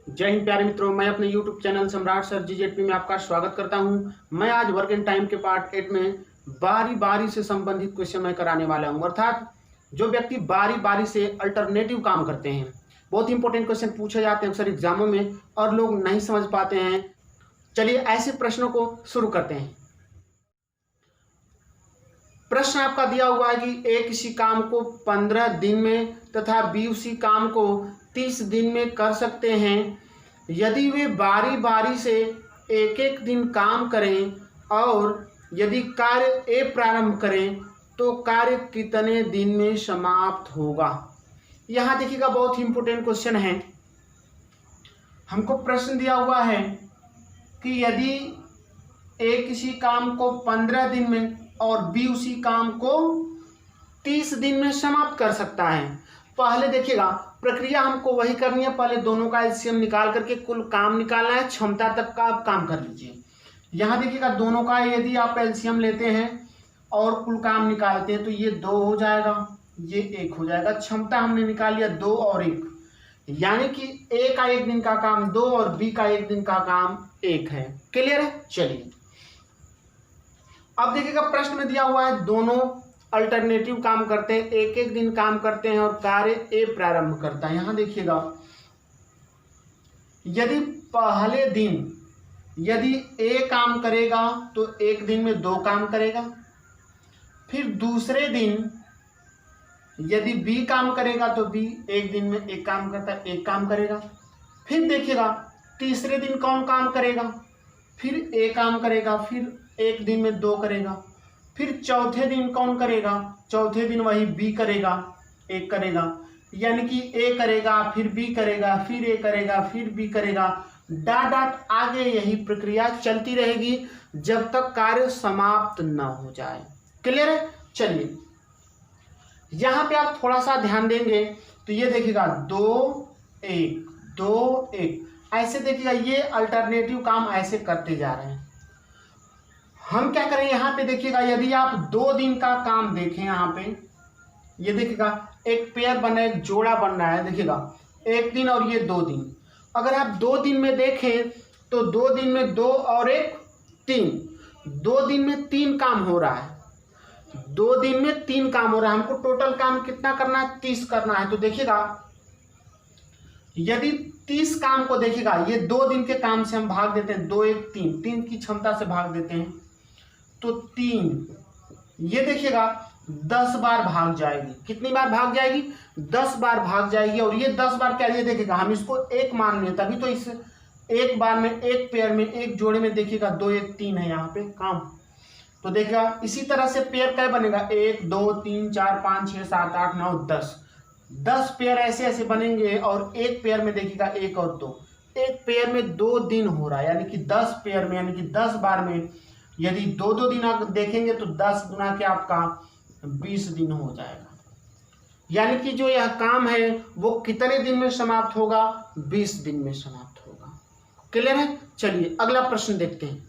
जय हिंद प्यारे मित्रों, मैं अपने YouTube चैनल सम्राट सर जीजेडपी में आपका स्वागत करता हूं। मैं आज वर्क एंड टाइम के पार्ट 8 में बारी बारी से संबंधित क्वेश्चन मैं कराने वाला हूं। अर्थात जो व्यक्ति बारी बारी से अल्टरनेटिव काम करते हैं, बहुत इंपॉर्टेंट क्वेश्चन पूछे जाते हैं अक्सर एग्जामों में और लोग नहीं समझ पाते हैं। चलिए ऐसे प्रश्नों को शुरू करते हैं। प्रश्न आपका दिया हुआ है कि ए किसी काम को 15 दिन में तथा बी उसी काम को 30 दिन में कर सकते हैं। यदि वे बारी बारी से एक एक दिन काम करें और यदि कार्य ए प्रारंभ करें तो कार्य कितने दिन में समाप्त होगा। यहाँ देखिएगा, बहुत इंपॉर्टेंट क्वेश्चन है। हमको प्रश्न दिया हुआ है कि यदि ए किसी काम को 15 दिन में और बी उसी काम को 30 दिन में समाप्त कर सकता है। पहले देखिएगा, प्रक्रिया हमको वही करनी है। पहले दोनों का एलसीएम निकाल करके कुल काम निकालना है, क्षमता तक का आप काम कर लीजिए। यहाँ देखिएगा, दोनों का यदि आप एलसीएम लेते हैं और कुल काम निकालते हैं तो ये 2 हो जाएगा, ये 1 हो जाएगा। क्षमता हमने निकाल लिया 2 और 1, यानी कि ए का 1 दिन का काम 2 और बी का 1 दिन का काम 1 है। क्लियर है। चलिए अब देखिएगा, प्रश्न में दिया हुआ है दोनों अल्टरनेटिव काम करते हैं, एक एक दिन काम करते हैं और कार्य ए प्रारंभ करता है। यहां देखिएगा, यदि पहले दिन यदि ए काम करेगा तो 1 दिन में 2 काम करेगा। फिर दूसरे दिन यदि बी काम करेगा तो बी 1 दिन में 1 काम करता है, 1 काम करेगा। फिर देखिएगा, तीसरे दिन कौन काम करेगा, फिर ए काम करेगा, फिर 1 दिन में 2 करेगा। फिर चौथे दिन कौन करेगा, चौथे दिन वही बी करेगा, 1 करेगा। यानी कि ए करेगा, फिर बी करेगा, फिर ए करेगा, फिर बी करेगा। डॉट डॉट आगे यही प्रक्रिया चलती रहेगी जब तक कार्य समाप्त न हो जाए। क्लियर है। चलिए यहाँ पे आप थोड़ा सा ध्यान देंगे तो ये देखिएगा 2 1 2 1, ऐसे देखिएगा ये अल्टरनेटिव काम ऐसे करते जा रहे हैं। हम क्या करें, यहाँ पे देखिएगा, यदि आप 2 दिन का काम देखें, यहाँ पे ये देखिएगा एक पेयर बना है, एक जोड़ा बन रहा है। देखिएगा 1 दिन और ये 2 दिन। अगर आप 2 दिन में देखें तो 2 दिन में 2 और 1 3, 2 दिन में 3 काम हो रहा है। 2 दिन में 3 काम हो रहा है। हमको टोटल काम कितना करना है, 30 करना है। तो देखिएगा, यदि 30 काम को देखिएगा, ये 2 दिन के काम से हम भाग देते हैं, 2 1 3, 3 की क्षमता से भाग देते हैं तो 3, ये देखिएगा 10 बार भाग जाएगी। कितनी बार भाग जाएगी, 10 बार भाग जाएगी। और ये 10 बार क्या, ये देखिएगा हम इसको 1 मान लें, तभी तो इस 1 बार में 1 पेयर में 1 जोड़े में देखिएगा 2 1 3 है यहाँ पे काम। तो देखिएगा इसी तरह से पेयर क्या बनेगा, 1 2 3 4 5 6 7 8 9 10 पेयर ऐसे ऐसे बनेंगे। और 1 पेयर में देखिएगा 1 और 2, 1 पेयर में 2 दिन हो रहा है, यानी कि 10 पेयर में, यानी कि 10 बार में यदि 2 दिन आप देखेंगे तो 10 गुना के आपका 20 दिन हो जाएगा। यानी कि जो यह काम है वो कितने दिन में समाप्त होगा, 20 दिन में समाप्त होगा। क्लियर है। चलिए अगला प्रश्न देखते हैं।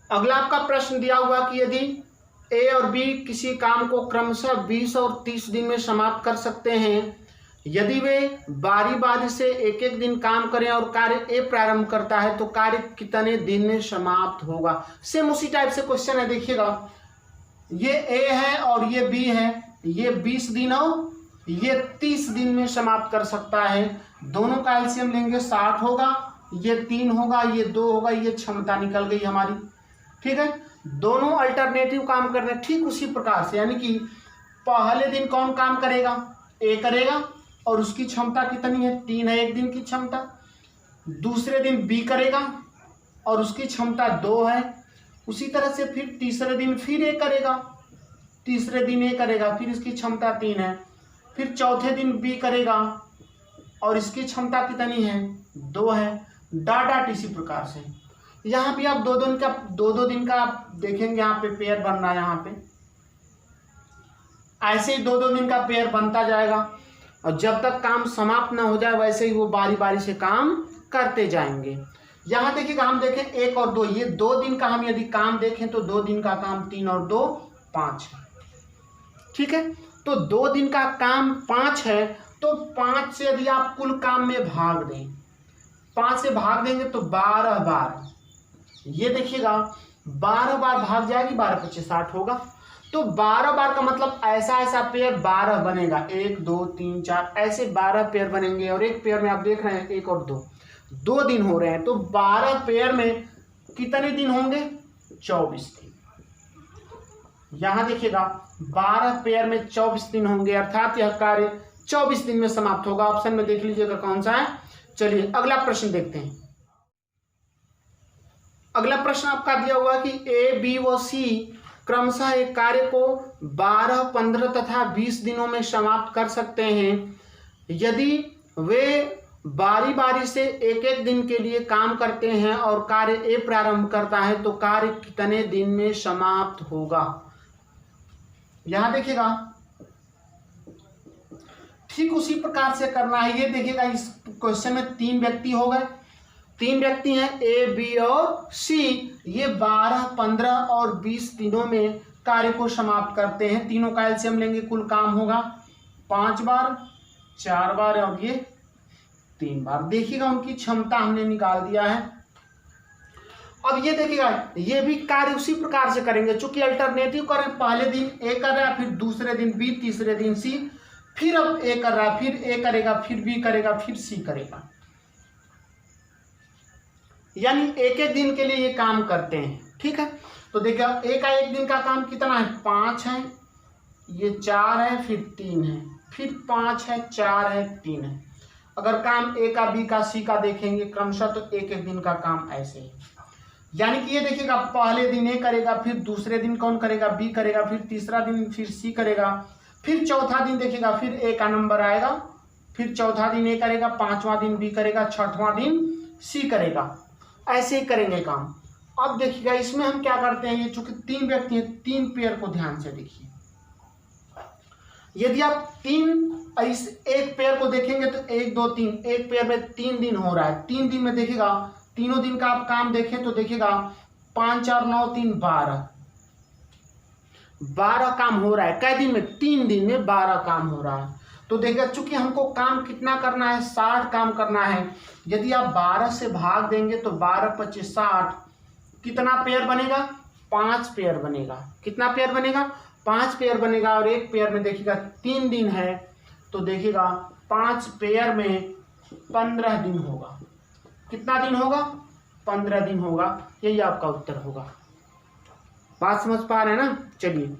अगला आपका प्रश्न दिया हुआ कि यदि ए और बी किसी काम को क्रमशः 20 और 30 दिन में समाप्त कर सकते हैं, यदि वे बारी बारी से एक एक दिन काम करें और कार्य ए प्रारंभ करता है तो कार्य कितने दिन में समाप्त होगा। सेम उसी टाइप से क्वेश्चन है। देखिएगा, ये ए है और ये बी है, ये 20 दिन और ये 30 दिन में समाप्त कर सकता है। दोनों का एलसीएम लेंगे 60 होगा, ये 3 होगा, ये 2 होगा, ये क्षमता निकल गई हमारी। ठीक है, दोनों अल्टरनेटिव काम कर रहे हैं ठीक उसी प्रकार से। यानी कि पहले दिन कौन काम करेगा, ए करेगा और उसकी क्षमता कितनी है, 3 है 1 दिन की क्षमता। दूसरे दिन बी करेगा और उसकी क्षमता 2 है। उसी तरह से फिर तीसरे दिन फिर ए करेगा, तीसरे दिन ए करेगा, फिर इसकी क्षमता 3 है। फिर चौथे दिन बी करेगा और इसकी क्षमता कितनी है, 2 है। डॉट इसी प्रकार से यहाँ भी आप 2 दिन का आप देखेंगे, यहाँ पे पेयर बन रहा है। यहाँ पे ऐसे ही 2 दिन का पेयर बनता जाएगा और जब तक काम समाप्त ना हो जाए वैसे ही वो बारी बारी से काम करते जाएंगे। यहाँ देखिएगा, हम देखें 1 और 2, ये 2 दिन का हम यदि काम देखें तो 2 दिन का काम 3 और 2 5 है। ठीक है, तो 2 दिन का काम 5 है तो 5 से यदि आप कुल काम में भाग दें, 5 से भाग देंगे तो 12 बार, ये देखिएगा 12 बार भाग जाएगी, 12 पच्चीस 60 होगा। तो 12 बार का मतलब ऐसा ऐसा पेयर 12 बनेगा, 1 2 3 4 ऐसे 12 पेयर बनेंगे। और एक पेयर में आप देख रहे हैं 1 और 2 दिन हो रहे हैं। तो 12 पेयर में कितने दिन होंगे? 24 दिन। यहां देखिएगा 12 पेयर में 24 दिन होंगे, अर्थात यह कार्य 24 दिन में समाप्त होगा। ऑप्शन में देख लीजिएगा कौन सा है। चलिए अगला प्रश्न देखते हैं। अगला प्रश्न आपका दिया हुआ कि ए, बी व सी क्रमशः एक कार्य को 12, 15 तथा 20 दिनों में समाप्त कर सकते हैं। यदि वे बारी बारी से एक एक दिन के लिए काम करते हैं और कार्य ए प्रारंभ करता है तो कार्य कितने दिन में समाप्त होगा? यहां देखिएगा ठीक उसी प्रकार से करना है। ये देखिएगा इस क्वेश्चन में 3 व्यक्ति हो गए, 3 व्यक्ति हैं ए, बी और सी। ये 12, 15 और 20 दिनों में कार्य को समाप्त करते हैं। तीनों का एलसीएम लेंगे, कुल काम होगा 5 बार, 4 बार और ये 3 बार। देखिएगा उनकी क्षमता हमने निकाल दिया है। अब ये देखिएगा ये भी कार्य उसी प्रकार से करेंगे, चूंकि अल्टरनेटिव करें, पहले दिन ए कर रहा है, फिर दूसरे दिन बी, तीसरे दिन सी, फिर अब ए कर रहा है, फिर ए करेगा, फिर बी करेगा, फिर सी करेगा। यानी एक एक दिन के लिए ये काम करते हैं। ठीक है, तो देखिए ए का एक दिन का काम कितना है? 5 है, ये 4 है, फिर 3 है, फिर 5 है, 4 है, 3 है। अगर काम ए का, बी का, सी का देखेंगे क्रमशः तो एक एक दिन का काम ऐसे है। यानी कि ये देखिएगा पहले दिन ए करेगा, फिर दूसरे दिन कौन करेगा? बी करेगा, फिर तीसरा दिन फिर सी करेगा, फिर चौथा दिन देखिएगा फिर ए का नंबर आएगा, फिर चौथा दिन ए करेगा, 5वां दिन बी करेगा, 6वां दिन सी करेगा। ऐसे ही करेंगे काम। अब देखिएगा इसमें हम क्या करते हैं, ये चूंकि 3 व्यक्ति हैं, 3 पेयर को ध्यान से देखिए। यदि आप इस एक पेयर को देखेंगे तो 1 2 3, एक पेयर में 3 दिन हो रहा है। 3 दिन में देखिएगा, तीनों दिन का आप काम देखें तो देखिएगा 5 4 9 3 12 काम हो रहा है। कै दिन में? 3 दिन में 12 काम हो रहा है। तो देखिए चूंकि हमको काम कितना करना है? 60 काम करना है। यदि आप 12 से भाग देंगे तो 12 25 60, कितना पेयर बनेगा? 5 पेयर बनेगा। कितना पेयर बनेगा? 5 पेयर बनेगा। और एक पेयर में देखिएगा 3 दिन है, तो देखिएगा 5 पेयर में 15 दिन होगा। कितना दिन होगा? 15 दिन होगा। यही आपका उत्तर होगा। बात समझ पा रहे हैं ना? चलिए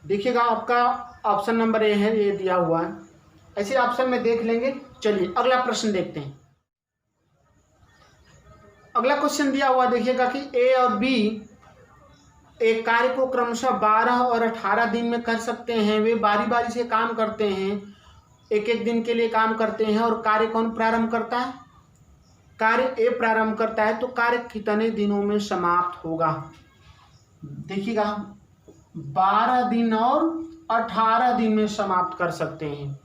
देखिएगा आपका ऑप्शन नंबर ए है, ये दिया हुआ है। ऐसे ऑप्शन में देख लेंगे। चलिए अगला प्रश्न देखते हैं। अगला क्वेश्चन दिया हुआ देखिएगा कि ए और बी एक कार्य को क्रमशः 12 और 18 दिन में कर सकते हैं। वे बारी बारी से काम करते हैं, एक एक दिन के लिए काम करते हैं। और कार्य कौन प्रारंभ करता है? कार्य ए प्रारंभ करता है। तो कार्य कितने दिनों में समाप्त होगा? देखिएगा 12 दिन और 18 दिन में समाप्त कर सकते हैं।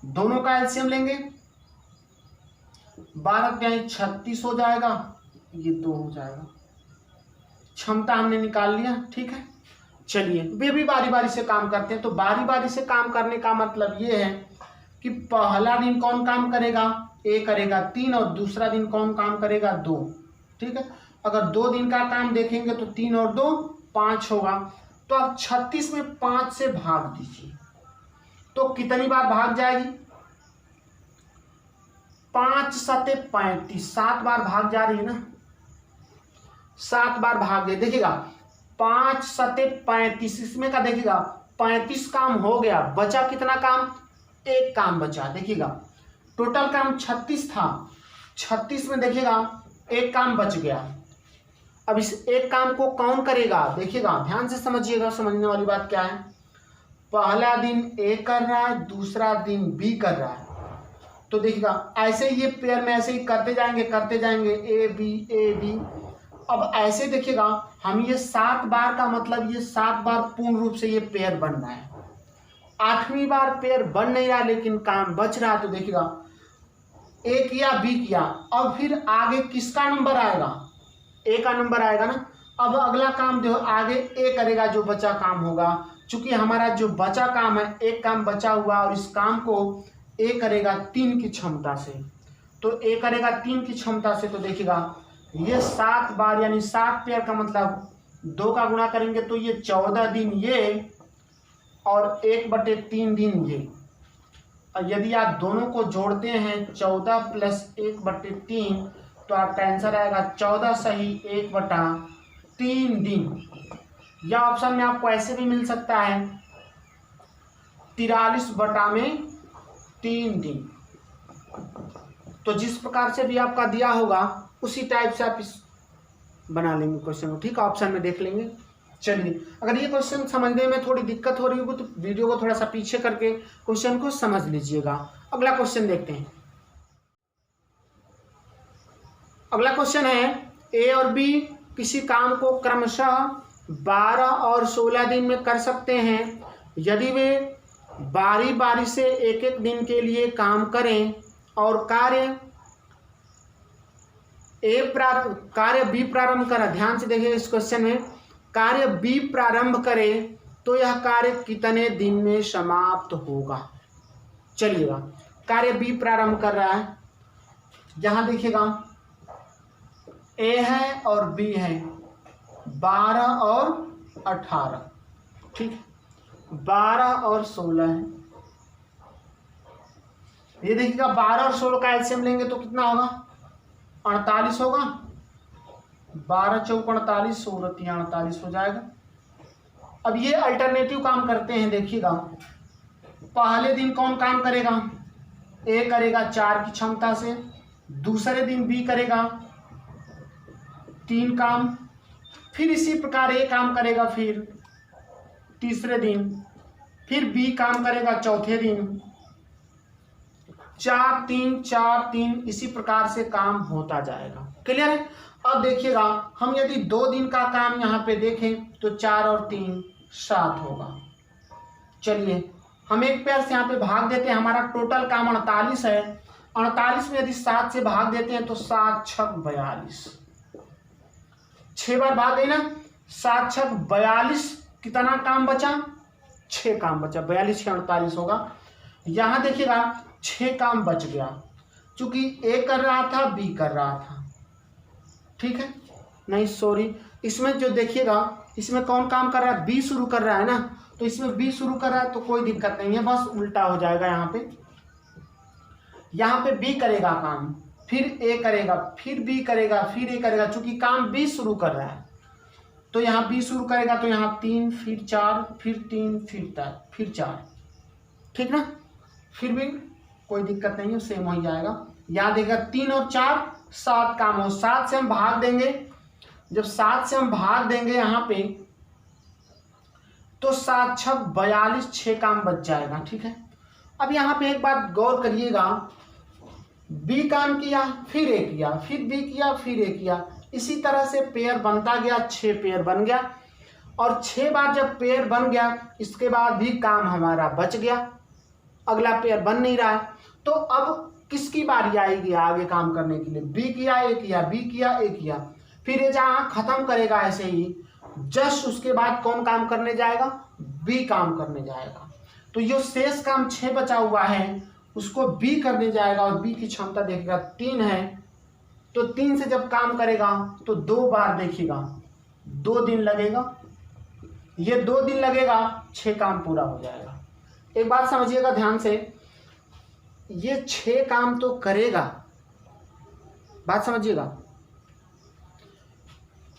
दोनों का एलसीएम लेंगे, 12 क्या 36 हो जाएगा, ये 2 हो जाएगा। क्षमता हमने निकाल लिया। ठीक है, चलिए वे भी बारी बारी से काम करते हैं। तो बारी बारी से काम करने का मतलब ये है कि पहला दिन कौन काम करेगा? ए करेगा 3, और दूसरा दिन कौन काम करेगा? 2। ठीक है, अगर 2 दिन का काम देखेंगे तो 3 और 2 5 होगा। तो आप 36 में 5 से भाग दीजिए तो कितनी बार भाग जाएगी? 5 7 35, 7 बार भाग जा रही है ना, 7 बार भाग गए। देखिएगा 5 7 35, इसमें का देखिएगा 35 काम हो गया, बचा कितना काम? 1 काम बचा। देखिएगा टोटल काम 36 था, 36 में देखिएगा 1 काम बच गया। अब इस एक काम को कौन करेगा? देखिएगा ध्यान से समझिएगा, समझने वाली बात क्या है। पहला दिन ए कर रहा है, दूसरा दिन बी कर रहा है। तो देखिएगा ऐसे ही ये पेयर में ऐसे ही करते जाएंगे ए बी। अब ऐसे देखिएगा हम ये 7 बार का मतलब ये 7 बार पूर्ण रूप से ये पेयर बन रहा है। 8वीं बार पेयर बन नहीं रहा लेकिन काम बच रहा है। तो देखिएगा ए किया, बी किया, अब फिर आगे किसका नंबर आएगा? ए का नंबर आएगा ना। अब अगला काम जो आगे ए करेगा, जो बचा काम होगा। चूंकि हमारा जो बचा काम है, एक काम बचा हुआ और इस काम को ए करेगा 3 की क्षमता से, तो ए करेगा 3 की क्षमता से। तो देखिएगा ये 7 बार यानी 7 पेयर का मतलब 2 का गुणा करेंगे तो ये 14 दिन ये और 1/3 दिन ये। और यदि आप दोनों को जोड़ते हैं 14 + 1/3 तो आपका आंसर आएगा 14 सही 1/3 दिन। या ऑप्शन में आपको ऐसे भी मिल सकता है 43/3 दिन। तो जिस प्रकार से भी आपका दिया होगा उसी टाइप से आप इस बना लेंगे क्वेश्चन को, ठीक है, ऑप्शन में देख लेंगे। चलिए, अगर ये क्वेश्चन समझने में थोड़ी दिक्कत हो रही होगी तो वीडियो को थोड़ा सा पीछे करके क्वेश्चन को समझ लीजिएगा। अगला क्वेश्चन देखते हैं। अगला क्वेश्चन है ए और बी किसी काम को क्रमशः 12 और 16 दिन में कर सकते हैं यदि वे बारी बारी से एक एक दिन के लिए काम करें और कार्य बी प्रारंभ करें। ध्यान से देखिए इस क्वेश्चन में, कार्य बी प्रारंभ करे तो यह कार्य कितने दिन में समाप्त होगा। चलिएगा, कार्य बी प्रारंभ कर रहा है, यहां देखिएगा ए है और बी है 12 और 18, ठीक है, 12 और 16 है। ये देखिएगा 12 और 16 का एलसीएम लेंगे तो कितना होगा, 48 होगा। 12 चौक 48, 16 48 हो जाएगा। अब ये अल्टरनेटिव काम करते हैं। देखिएगा पहले दिन कौन काम करेगा, ए करेगा 4 की क्षमता से, दूसरे दिन बी करेगा 3 काम, फिर इसी प्रकार ए काम करेगा फिर तीसरे दिन, फिर बी काम करेगा चौथे दिन, 4 3 4 3 इसी प्रकार से काम होता जाएगा। क्लियर है। अब देखिएगा हम यदि 2 दिन का काम यहाँ पे देखें तो 4 और 3 7 होगा। चलिए हम एक पेयर से यहाँ पे भाग देते हैं, हमारा टोटल काम 48 है। 48 में यदि 7 से भाग देते हैं तो 7 6 42, 6 बार भाग देना, 7 6 42, कितना काम बचा, 6 काम बचा, 42 6 48 होगा। यहाँ देखिएगा 6 काम बच गया, चूंकि ए कर रहा था बी कर रहा था, ठीक है, नहीं सॉरी, इसमें जो देखिएगा इसमें कौन काम कर रहा है, बी शुरू कर रहा है ना, तो इसमें बी शुरू कर रहा है तो कोई दिक्कत नहीं है, बस उल्टा हो जाएगा। यहाँ पे बी करेगा काम, फिर ए करेगा, फिर बी करेगा, फिर ए करेगा, चूंकि काम बी शुरू कर रहा है तो यहाँ बी शुरू करेगा तो यहाँ 3 फिर 4 फिर 3 फिर 4, ठीक ना, फिर भी कोई दिक्कत नहीं है, सेम हो जाएगा। यहाँ देखिएगा 3 और 4 7 काम हो, 7 से हम भाग देंगे, जब 7 से हम भाग देंगे यहाँ पे तो 7 6 42, 6 काम बच जाएगा, ठीक है। अब यहाँ पे एक बात गौर करिएगा, बी काम किया फिर ए किया, फिर बी किया फिर ए किया, इसी तरह से पेयर बनता गया, 6 पेयर बन गया। और 6 बार जब पेयर बन गया इसके बाद भी काम हमारा बच गया, अगला पेयर बन नहीं रहा है, तो अब किसकी बारी आएगी आगे काम करने के लिए, बी किया ए किया, बी किया ए किया, फिर ये जहाँ खत्म करेगा ऐसे ही जस्ट उसके बाद कौन काम करने जाएगा, बी काम करने जाएगा। तो जो शेष काम 6 बचा हुआ है उसको बी करने जाएगा, और बी की क्षमता देखिएगा 3 है, तो 3 से जब काम करेगा तो 2 बार देखिएगा 2 दिन लगेगा, ये 2 दिन लगेगा, 6 काम पूरा हो जाएगा। एक बात समझिएगा ध्यान से, ये 6 काम तो करेगा, बात समझिएगा,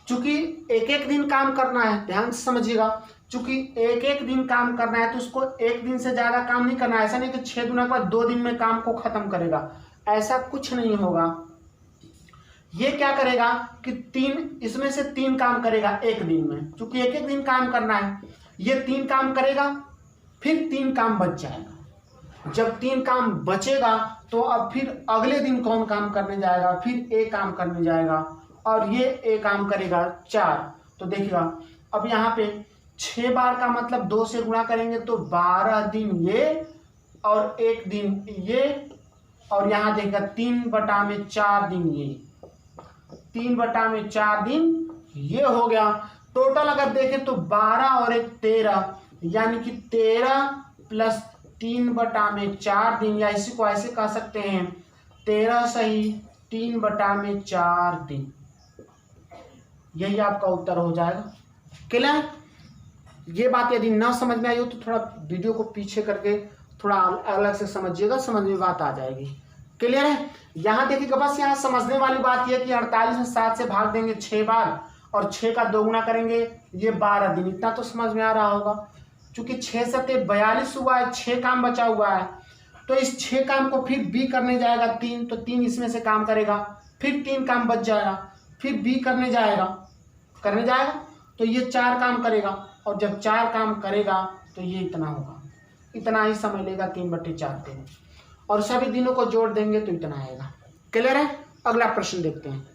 चूंकि एक एक दिन काम करना है, ध्यान से समझिएगा, चूंकि एक एक दिन काम करना है तो उसको एक दिन से ज़्यादा काम नहीं करना है। ऐसा नहीं कि 6 दिन के बाद 2 दिन में काम को ख़त्म करेगा, ऐसा कुछ नहीं होगा। ये क्या करेगा कि 3 इसमें से 3 काम करेगा एक दिन में, चूंकि एक एक दिन काम करना है, ये 3 काम करेगा, फिर 3 काम बच जाएगा। जब 3 काम बचेगा तो अब फिर अगले दिन कौन काम करने जाएगा, फिर ए काम करने जाएगा, और ये ए काम करेगा 4। तो देखिएगा अब यहाँ पे 6 बार का मतलब 2 से गुणा करेंगे तो 12 दिन ये और 1 दिन ये, और यहाँ देखिएगा 3/4 दिन ये, 3/4 दिन ये हो गया। टोटल अगर देखें तो 12 और 1 13, यानी कि 13 प्लस 3/4 दिन, या इसी को ऐसे कह सकते हैं 13 सही 3/4 दिन। यही आपका उत्तर हो जाएगा। क्लियर? ये बात यदि ना समझ में आई हो तो थोड़ा वीडियो को पीछे करके थोड़ा अलग से समझिएगा, समझ में बात आ जाएगी। क्लियर है? यहाँ देखिएगा, बस यहाँ समझने वाली बात यह कि 48 में 7 से भाग देंगे 6 बार और 6 का 2 गुना करेंगे, ये 12 दिन। इतना तो समझ में आ रहा होगा। चूंकि 6 सत्ते 42 हुआ है, 6 काम बचा हुआ है, तो इस 6 काम को फिर बी करने जाएगा 3, तो 3 इसमें से काम करेगा, फिर 3 काम बच जाएगा, फिर बी करने जाएगा तो ये 4 काम करेगा, और जब 4 काम करेगा तो ये इतना होगा। इतना ही समझ लेगा 3/4 दिन, और सभी दिनों को जोड़ देंगे तो इतना आएगा। क्लियर है? अगला प्रश्न देखते हैं।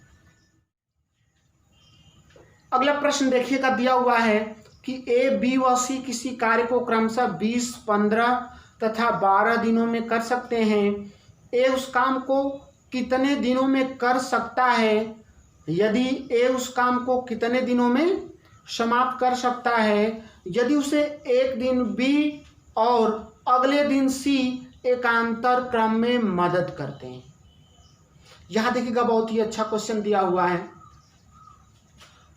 अगला प्रश्न देखिएगा, दिया हुआ है कि ए, बी व सी किसी कार्य को क्रमशः 20, 15 तथा 12 दिनों में कर सकते हैं। ए उस काम को कितने दिनों में कर सकता है? यदि ए उस काम को कितने दिनों में समाप्त कर सकता है, यदि उसे एक दिन बी और अगले दिन सी एकांतर क्रम में मदद करते हैं। यहां देखिएगा, बहुत ही अच्छा क्वेश्चन दिया हुआ है।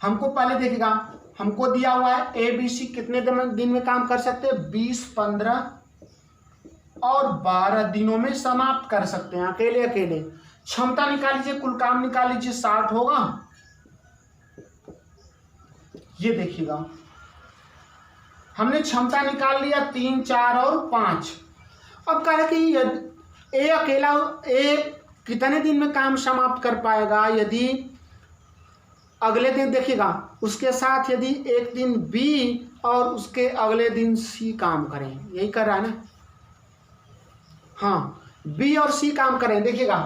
हमको पहले देखिएगा, हमको दिया हुआ है ए बी सी कितने दिन में काम कर सकते हैं? 20, 15 और 12 दिनों में समाप्त कर सकते हैं अकेले अकेले। क्षमता निकाल लीजिए, कुल काम निकाल लीजिए, 60 होगा। ये देखिएगा, हमने क्षमता निकाल लिया 3, 4 और 5। अब कह रहे कि ए अकेला ए कितने दिन में काम समाप्त कर पाएगा? यदि अगले दिन देखिएगा, उसके साथ यदि एक दिन बी और उसके अगले दिन सी काम करें, यही कर रहा है ना? हाँ, बी और सी काम करें। देखिएगा,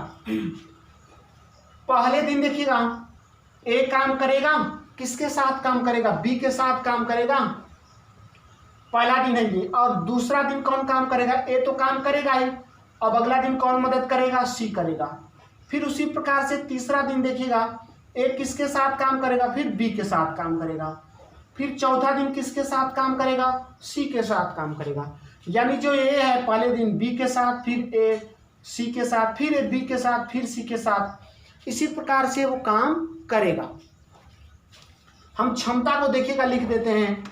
पहले दिन देखिएगा ए काम करेगा, किसके साथ काम करेगा? बी के साथ काम करेगा, पहला दिन है ये। और दूसरा दिन कौन काम करेगा? ए तो काम करेगा ही। अब अगला दिन कौन मदद करेगा? सी करेगा। फिर उसी प्रकार से तीसरा दिन देखिएगा, ए किसके साथ काम करेगा? फिर बी के साथ काम करेगा। फिर चौथा दिन किसके साथ काम करेगा? सी के साथ काम करेगा। यानी जो ए है, पहले दिन बी के साथ, फिर ए सी के साथ, फिर ए बी के साथ, फिर सी के साथ, इसी प्रकार से वो काम करेगा। हम क्षमता को देखिएगा लिख देते हैं।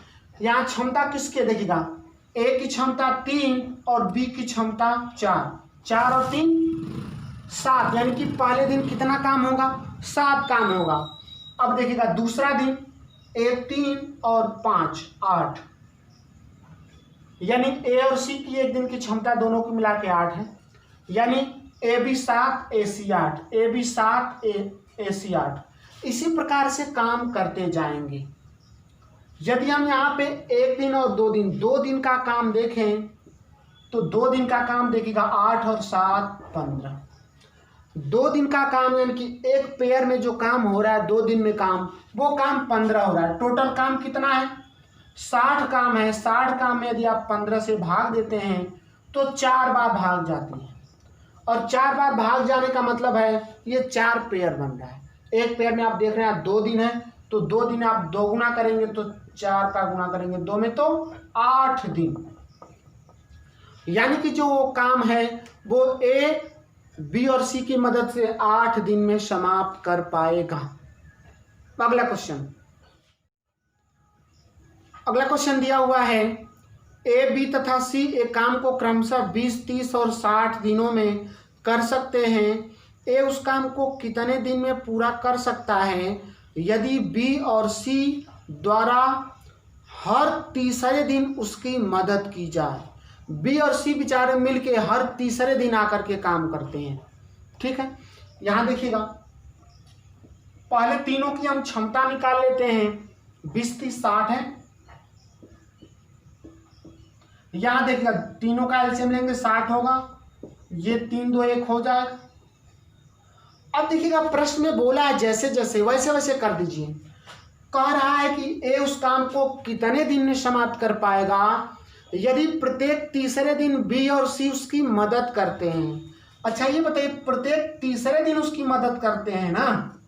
यहाँ क्षमता किसके देखिएगा, ए की क्षमता 3 और बी की क्षमता 4। 4 और 3 7, यानी कि पहले दिन कितना काम होगा? 7 काम होगा। अब देखिएगा दूसरा दिन ए 3 और 5 8, यानी ए और सी की एक दिन की क्षमता दोनों को मिला के 8 है। यानी A B 7 A C 8, A B 7 ए सी 8। इसी प्रकार से काम करते जाएंगे। यदि हम यहाँ पे एक दिन और 2 दिन, 2 दिन का काम देखें तो 2 दिन का काम देखिएगा 8 और 7 15। 2 दिन का काम यानी कि एक पेयर में जो काम हो रहा है 2 दिन में काम, वो काम 15 हो रहा है। टोटल काम कितना है? 60 काम है। 60 काम में यदि आप 15 से भाग देते हैं तो 4 बार भाग जाती है, और 4 बार भाग जाने का मतलब है ये 4 पेयर बन रहा है। एक पेयर में आप देख रहे हैं 2 दिन है, तो 2 दिन आप 2 गुना करेंगे तो 4 का गुना करेंगे 2 में तो 8 दिन। यानी कि जो वो काम है वो ए बी और सी की मदद से 8 दिन में समाप्त कर पाएगा। अगला क्वेश्चन दिया हुआ है, ए बी तथा सी एक काम को क्रमशः 20, 30 और 60 दिनों में कर सकते हैं। ए उस काम को कितने दिन में पूरा कर सकता है यदि बी और सी द्वारा हर तीसरे दिन उसकी मदद की जाए? बी और सी बेचारे मिलके हर तीसरे दिन आकर के काम करते हैं। ठीक है, यहां देखिएगा, पहले तीनों की हम क्षमता निकाल लेते हैं। 20, 30, 60 है। यहां देखिएगा तीनों का एलसीएम लेंगे 60 होगा, ये 3, 2, 1 हो जाएगा। अब देखिएगा प्रश्न में बोला है जैसे जैसे वैसे वैसे कर दीजिए। कह रहा है कि ए उस काम को कितने दिन में समाप्त कर पाएगा यदि प्रत्येक तीसरे दिन बी और सी उसकी मदद करते हैं। अच्छा ये बताइए, प्रत्येक तीसरे दिन उसकी मदद करते हैं ना?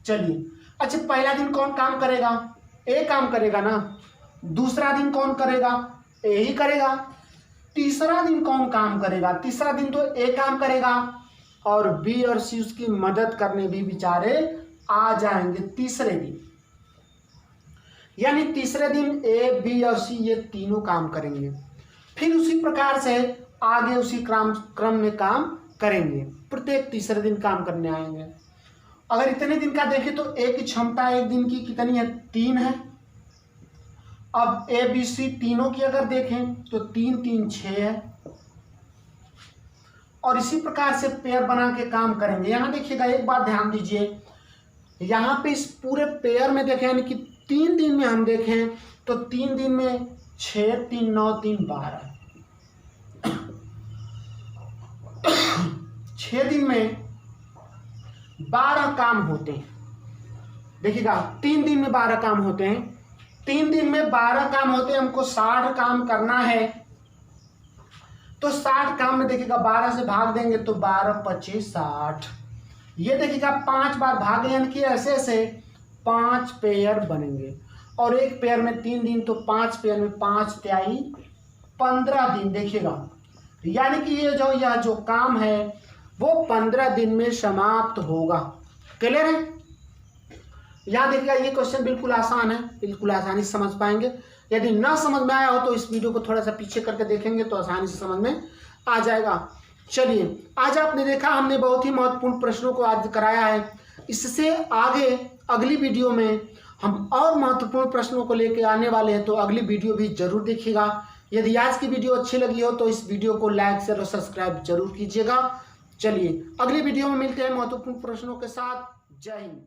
चलिए, अच्छा पहला दिन कौन काम करेगा? ए काम करेगा ना, दूसरा दिन कौन करेगा? ए ही करेगा। तीसरा दिन कौन काम करेगा? तीसरा दिन तो ए काम करेगा और बी और सी उसकी मदद करने भी बेचारे आ जाएंगे तीसरे दिन। यानी तीसरे दिन ए, बी और सी ये तीनों काम करेंगे। फिर उसी प्रकार से आगे उसी क्रम में काम करेंगे, प्रत्येक तीसरे दिन काम करने आएंगे। अगर इतने दिन का देखें तो ए की क्षमता एक दिन की कितनी है? 3 है। अब ए बी सी तीनों की अगर देखें तो 3 3 6 है। और इसी प्रकार से पेयर बना के काम करेंगे। यहां देखिएगा, एक बात ध्यान दीजिए, यहां पे इस पूरे पेयर में देखें, यानी कि 3 दिन में हम देखें तो 3 दिन में 6 3 9 3 12 6 दिन में 12 काम होते हैं। देखिएगा, 3 दिन में 12 काम होते हैं। 3 दिन में 12 काम होते हैं, हमको 60 काम करना है। तो 60 काम में देखिएगा 12 से भाग देंगे तो 12 25 60। ये देखिएगा 5 बार भागे, यानी कि ऐसे ऐसे 5 पेयर बनेंगे। और एक पेयर में 3 दिन, तो 5 पेयर में 5 तिहाई 15 दिन। देखिएगा, यानी कि यह जो काम है वो 15 दिन में समाप्त होगा। क्लियर है? यहाँ देखिएगा, ये क्वेश्चन बिल्कुल आसान है, बिल्कुल आसानी से समझ पाएंगे। यदि ना समझ में आया हो तो इस वीडियो को थोड़ा सा पीछे करके देखेंगे तो आसानी से समझ में आ जाएगा। चलिए, आज आपने देखा हमने बहुत ही महत्वपूर्ण प्रश्नों को आज कराया है। इससे आगे अगली वीडियो में हम और महत्वपूर्ण प्रश्नों को लेकर आने वाले हैं, तो अगली वीडियो भी जरूर देखिएगा। यदि आज की वीडियो अच्छी लगी हो तो इस वीडियो को लाइक शेयर और सब्सक्राइब जरूर कीजिएगा। चलिए, अगली वीडियो में मिलते हैं महत्वपूर्ण प्रश्नों के साथ। जय हिंद।